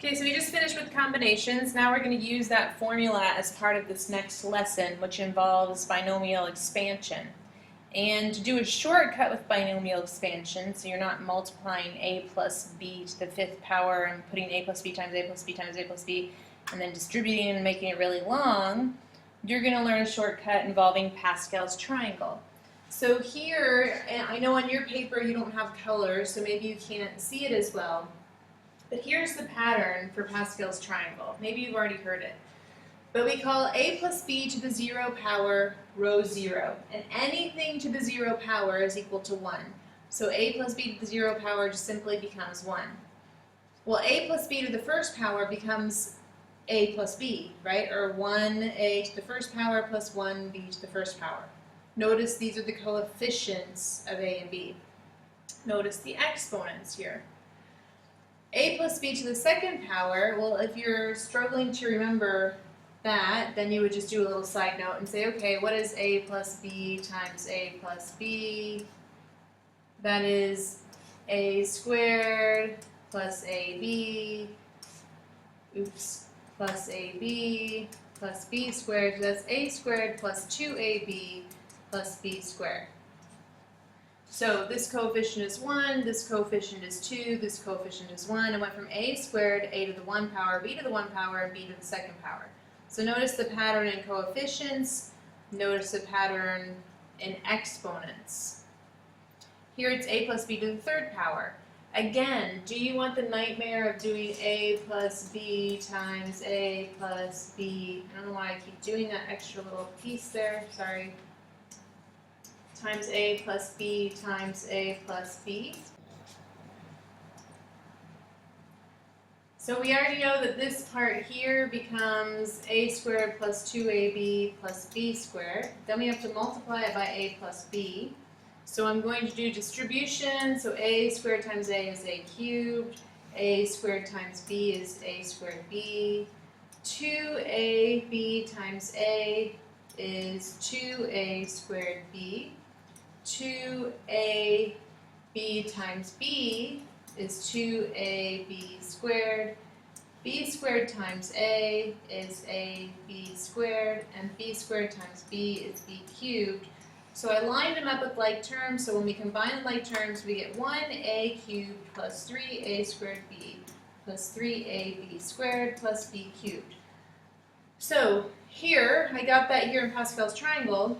Okay, so we just finished with combinations. Now we're going to use that formula as part of this next lesson, which involves binomial expansion. And to do a shortcut with binomial expansion, so you're not multiplying a plus b to the fifth power and putting a plus b times a plus b times a plus b and then distributing and making it really long, you're going to learn a shortcut involving Pascal's triangle. So here, and I know on your paper you don't have color, so maybe you can't see it as well. But here's the pattern for Pascal's triangle. Maybe you've already heard it. But we call a plus b to the 0 power row 0. And anything to the 0 power is equal to 1. So a plus b to the 0 power just simply becomes 1. Well, a plus b to the first power becomes a plus b, right? Or 1a to the first power plus 1b to the first power. Notice these are the coefficients of a and b. Notice the exponents here. A plus b to the second power, well, if you're struggling to remember that, then you would just do a little side note and say, okay, what is a plus b times a plus b? That is a squared plus ab, plus ab plus b squared. So that's a squared plus 2ab plus b squared. So this coefficient is 1, this coefficient is 2, this coefficient is 1. It went from a squared, a to the 1 power, b to the 1 power, b to the second power. So notice the pattern in coefficients, notice the pattern in exponents. Here it's a plus b to the third power. Again, do you want the nightmare of doing a plus b times a plus b? I don't know why I keep doing that extra little piece there, sorry. Times a plus b times a plus b. So we already know that this part here becomes a squared plus 2ab plus b squared. Then we have to multiply it by a plus b. So I'm going to do distribution. So a squared times a is a cubed. A squared times b is a squared b. 2ab times a is 2a squared b. 2ab times b is 2ab squared. B squared times a is ab squared, and b squared times b is b cubed. So I lined them up with like terms, so when we combine the like terms, we get 1a cubed plus 3a squared b plus 3ab squared plus b cubed. So here, I got that here in Pascal's triangle.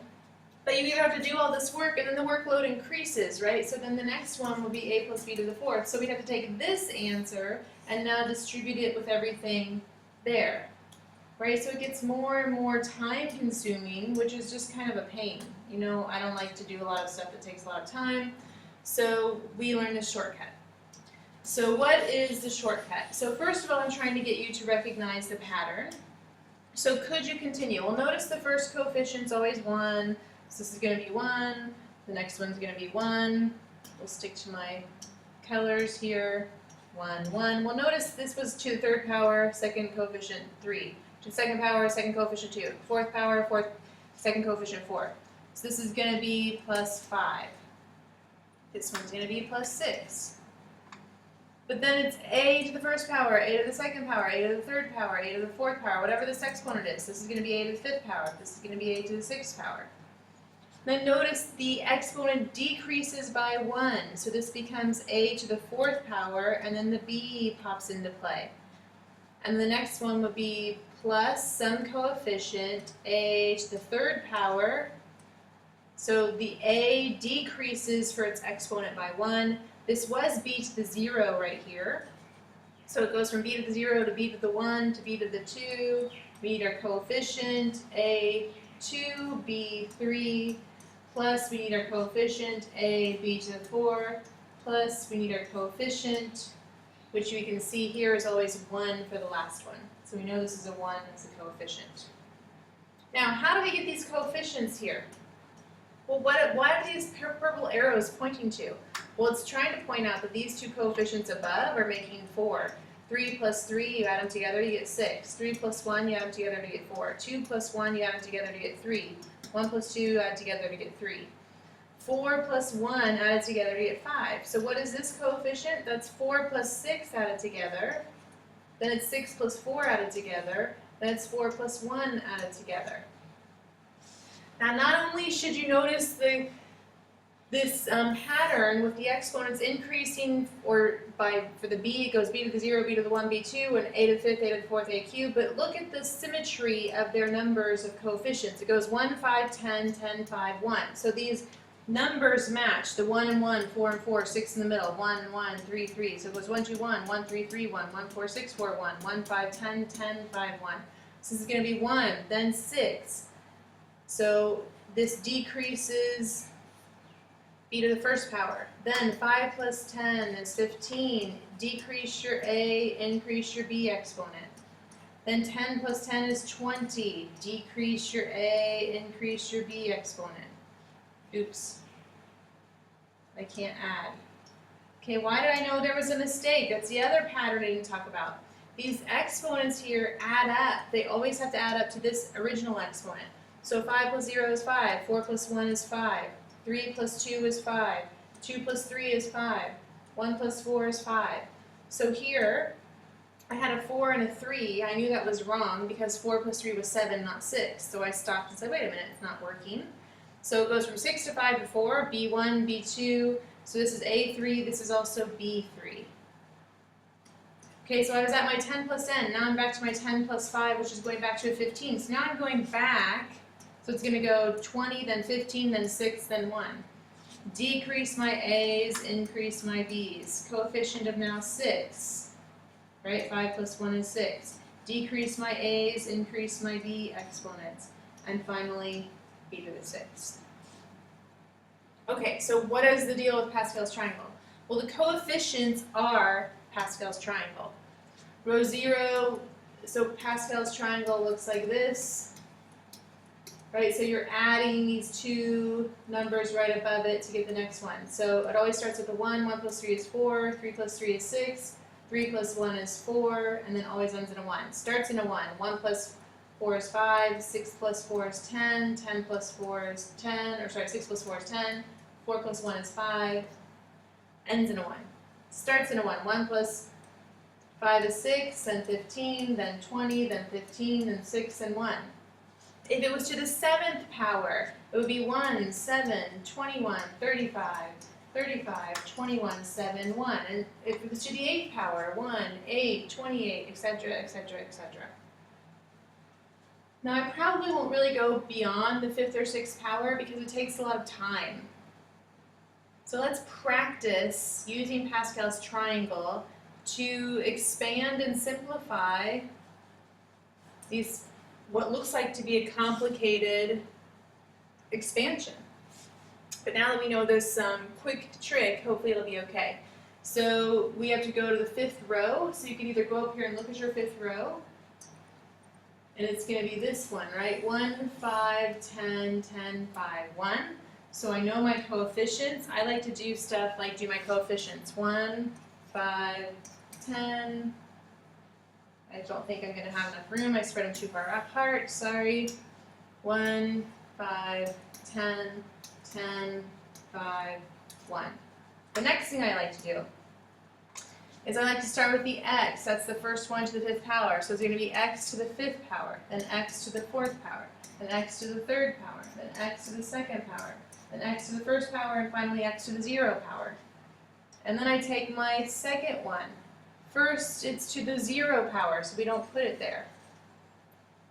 But you either have to do all this work and then the workload increases, right? So then the next one will be a plus b to the fourth. So we'd have to take this answer and now distribute it with everything there, right? So it gets more and more time consuming, which is just kind of a pain. You know, I don't like to do a lot of stuff that takes a lot of time. So we learned a shortcut. So what is the shortcut? So first of all, I'm trying to get you to recognize the pattern. So could you continue? Well, notice the first coefficient's always 1. So this is going to be 1, the next one's going to be 1, we'll stick to my colors here, 1, 1. Well, notice this was to the third power, second coefficient 3, to the second power, second coefficient 2, fourth power, second coefficient 4. So this is going to be plus 5. This one's going to be plus 6. But then it's a to the first power, a to the second power, a to the third power, a to the fourth power, whatever this exponent is. This is going to be a to the fifth power, this is going to be a to the sixth power. Then notice the exponent decreases by 1, so this becomes a to the fourth power, and then the b pops into play. And the next one would be plus some coefficient, a to the third power, so the a decreases for its exponent by 1. This was b to the 0 right here, so it goes from b to the 0 to b to the 1 to b to the 2. We need our coefficient, a 2, b 3, plus we need our coefficient, a b to the 4, plus we need our coefficient, which we can see here is always 1 for the last one. So we know this is a 1 as a coefficient. Now, how do we get these coefficients here? Well, why are these purple arrows pointing to? Well, it's trying to point out that these two coefficients above are making 4. 3 plus 3, you add them together, you get 6. 3 plus 1, you add them together to get 4. 2 plus 1, you add them together to get 3. 1 plus 2, add together to get 3. 4 plus 1 added together to get 5. So what is this coefficient? That's 4 plus 6 added together. then it's 6 plus 4 added together, then it's 4 plus 1 added together. Now not only should you notice this pattern with the exponents increasing, or for the b, it goes b to the 0, b to the 1, b2, and a to the 5th, a to the 4th, a cubed, but look at the symmetry of their numbers of coefficients. It goes 1, 5, 10, 10, 5, 1. So these numbers match, the 1 and 1, 4 and 4, 6 in the middle, 1, 1, 3, 3. So it goes 1, 2, 1, 1, 3, 3, 1, 1, 4, 6, 4, 1, 1, 5, 10, 10, 5, 1. So this is going to be 1, then 6. So this decreases b to the first power. Then 5 plus 10 is 15. Decrease your a, increase your b exponent. Then 10 plus 10 is 20. Decrease your a, increase your b exponent. Oops. I can't add. Okay, why did I know there was a mistake? That's the other pattern I didn't talk about. These exponents here add up. They always have to add up to this original exponent. So 5 plus 0 is 5. 4 plus 1 is 5. 3 plus 2 is 5. 2 plus 3 is 5. 1 plus 4 is 5. So here, I had a 4 and a 3. I knew that was wrong because 4 plus 3 was 7, not 6. So I stopped and said, wait a minute, it's not working. So it goes from 6 to 5 to 4, B1, B2. So this is A3, this is also B3. Okay, so I was at my 10 plus n. Now I'm back to my 10 plus 5, which is going back to a 15. So now I'm going back. So it's going to go 20, then 15, then 6, then 1. Decrease my a's, increase my b's. Coefficient of now 6. Right? 5 plus 1 is 6. Decrease my a's, increase my b exponents. And finally, b to the 6th. Okay, so what is the deal with Pascal's triangle? Well, the coefficients are Pascal's triangle. Row 0, so Pascal's triangle looks like this. Right, so you're adding these two numbers right above it to get the next one. So it always starts with a 1, 1 plus 3 is 4, 3 plus 3 is 6, 3 plus 1 is 4, and then always ends in a 1. Starts in a 1, 1 plus 4 is 5, 6 plus 4 is 10, 10 plus 4 is 10, or sorry, 6 plus 4 is 10, 4 plus 1 is 5, ends in a 1. Starts in a 1, 1 plus 5 is 6, then 15, then 20, then 15, then 6, and 1. If it was to the 7th power, it would be 1, 7, 21, 35, 35, 21, 7, 1. And if it was to the 8th power, 1, 8, 28, etc., etc., etc. Now I probably won't really go beyond the 5th or 6th power because it takes a lot of time. So let's practice using Pascal's triangle to expand and simplify these what looks like to be a complicated expansion. But now that we know this quick trick, hopefully it'll be okay. So we have to go to the 5th row. So you can either go up here and look at your 5th row, and it's going to be this one, right? 1, 5, 10, 10, 5, 1. So I know my coefficients. I like to do stuff like do my coefficients. 1, 5, 10. I don't think I'm going to have enough room. I spread them too far apart. Sorry. 1, 5, 10, 10, 5, 1. The next thing I like to do is I like to start with the x. That's the first one to the 5th power. So it's going to be x to the 5th power, then x to the 4th power, then x to the 3rd power, then x to the 2nd power, then x to the 1st power, and finally x to the 0 power. And then I take my second one. First, it's to the 0 power, so we don't put it there.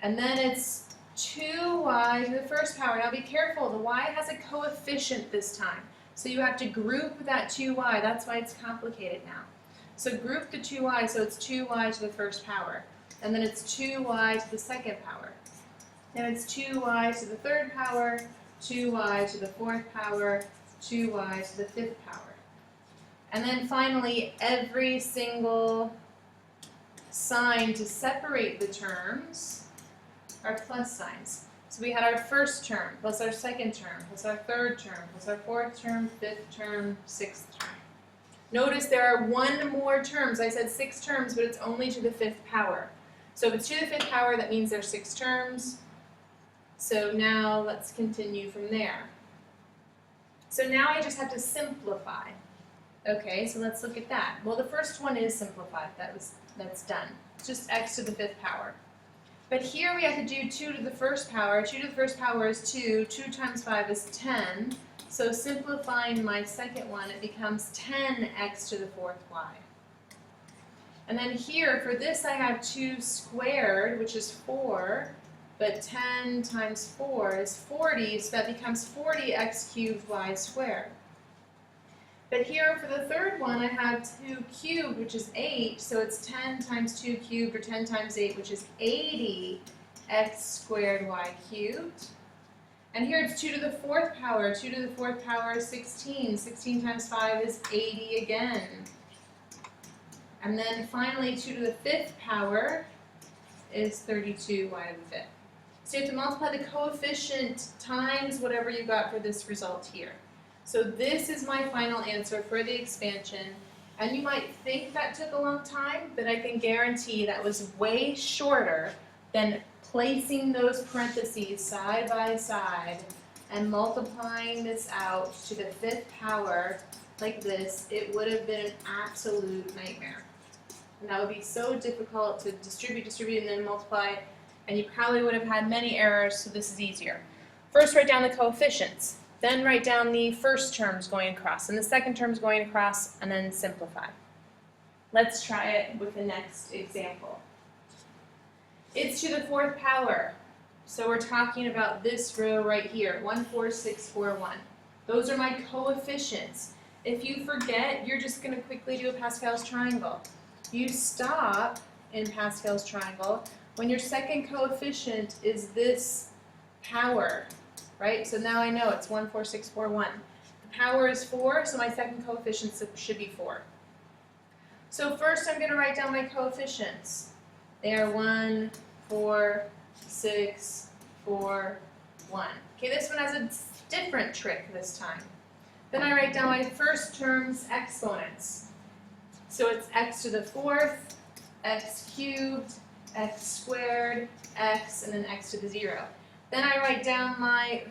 And then it's 2y to the 1st power. Now be careful, the y has a coefficient this time. So you have to group that 2y, that's why it's complicated now. So group the 2y, so it's 2y to the 1st power. And then it's 2y to the 2nd power. Then it's 2y to the 3rd power, 2y to the 4th power, 2y to the 5th power. And then finally, every single sign to separate the terms are plus signs. So we had our first term, plus our second term, plus our third term, plus our 4th term, 5th term, 6th term. Notice there are one more terms. I said 6 terms, but it's only to the 5th power. So if it's to the 5th power, that means there's 6 terms. So now let's continue from there. So now I just have to simplify. Okay, so let's look at that. Well, the first one is simplified. That's done. It's just x to the 5th power. But here we have to do 2 to the 1st power. 2 to the 1st power is 2. 2 times 5 is 10. So simplifying my second one, it becomes 10x to the 4th y. And then here, for this, I have 2 squared, which is 4. But 10 times 4 is 40, so that becomes 40x cubed y squared. But here for the third one, I have 2 cubed, which is 8, so it's 10 times 2 cubed, or 10 times 8, which is 80 x squared y cubed. And here it's 2 to the 4th power. 2 to the 4th power is 16. 16 times 5 is 80 again. And then finally, 2 to the 5th power is 32 y to the 5th. So you have to multiply the coefficient times whatever you got for this result here. So this is my final answer for the expansion. And you might think that took a long time, but I can guarantee that was way shorter than placing those parentheses side by side and multiplying this out to the 5th power like this. It would have been an absolute nightmare. And that would be so difficult to distribute, and then multiply, and you probably would have had many errors, so this is easier. First, write down the coefficients. Then write down the first terms going across, and the second terms going across, and then simplify. Let's try it with the next example. It's to the 4th power. So we're talking about this row right here, 1, 4, 6, 4, 1. Those are my coefficients. If you forget, you're just going to quickly do a Pascal's triangle. You stop in Pascal's triangle when your second coefficient is this power, right? So now I know it's 1, 4, 6, 4, 1. The power is 4, so my second coefficient should be 4. So first I'm going to write down my coefficients. They are 1, 4, 6, 4, 1. Okay, this one has a different trick this time. Then I write down my first term's exponents. So it's x to the 4th, x cubed, x squared, x, and then x to the 0. Then I write down my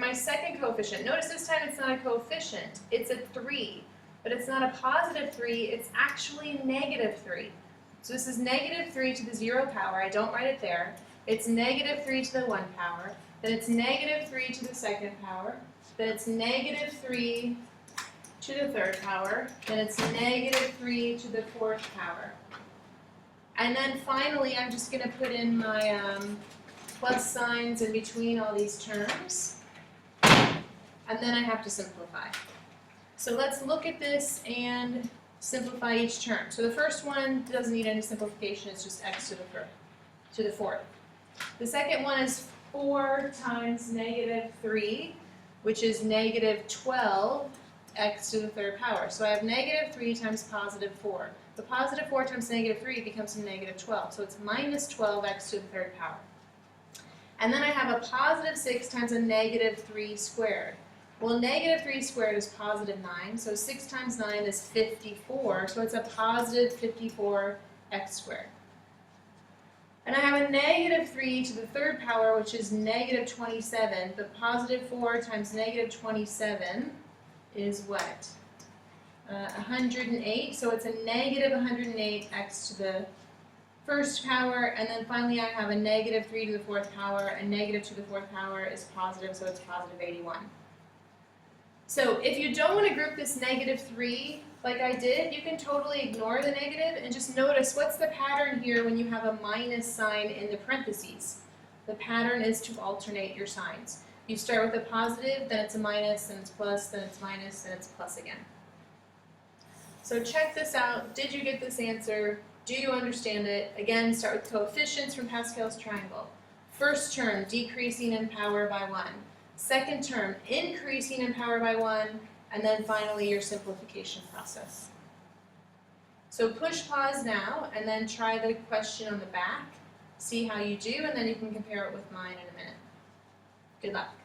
my second coefficient. Notice this time it's not a coefficient, it's a 3. But it's not a positive 3, it's actually negative 3. So this is negative 3 to the 0 power, I don't write it there. It's negative 3 to the 1 power, then it's negative 3 to the 2nd power, then it's negative 3 to the 3rd power, then it's negative 3 to the 4th power. And then finally, I'm just going to put in my plus signs in between all these terms, and then I have to simplify. So let's look at this and simplify each term. So the first one doesn't need any simplification, it's just x to the 4th. The second one is 4 times negative 3, which is negative 12 x to the 3rd power. So I have negative 3 times positive 4. The positive 4 times negative 3 becomes a negative 12. So it's minus 12x to the 3rd power. And then I have a positive 6 times a negative 3 squared. Well, negative 3 squared is positive 9. So 6 times 9 is 54. So it's a positive 54x squared. And I have a negative 3 to the 3rd power, which is negative 27. The positive 4 times negative 27 is what? 108, so it's a negative 108x to the 1st power, and then finally I have a negative 3 to the 4th power, and negative to the 4th power is positive, so it's positive 81. So if you don't want to group this negative 3 like I did, you can totally ignore the negative and just notice what's the pattern here when you have a minus sign in the parentheses. The pattern is to alternate your signs. You start with a positive, then it's a minus, then it's plus, then it's minus, then it's plus again. So check this out. Did you get this answer? Do you understand it? Again, start with coefficients from Pascal's triangle. First term, decreasing in power by 1. Second term, increasing in power by 1. And then finally, your simplification process. So push pause now, and then try the question on the back. See how you do, and then you can compare it with mine in a minute. Good luck.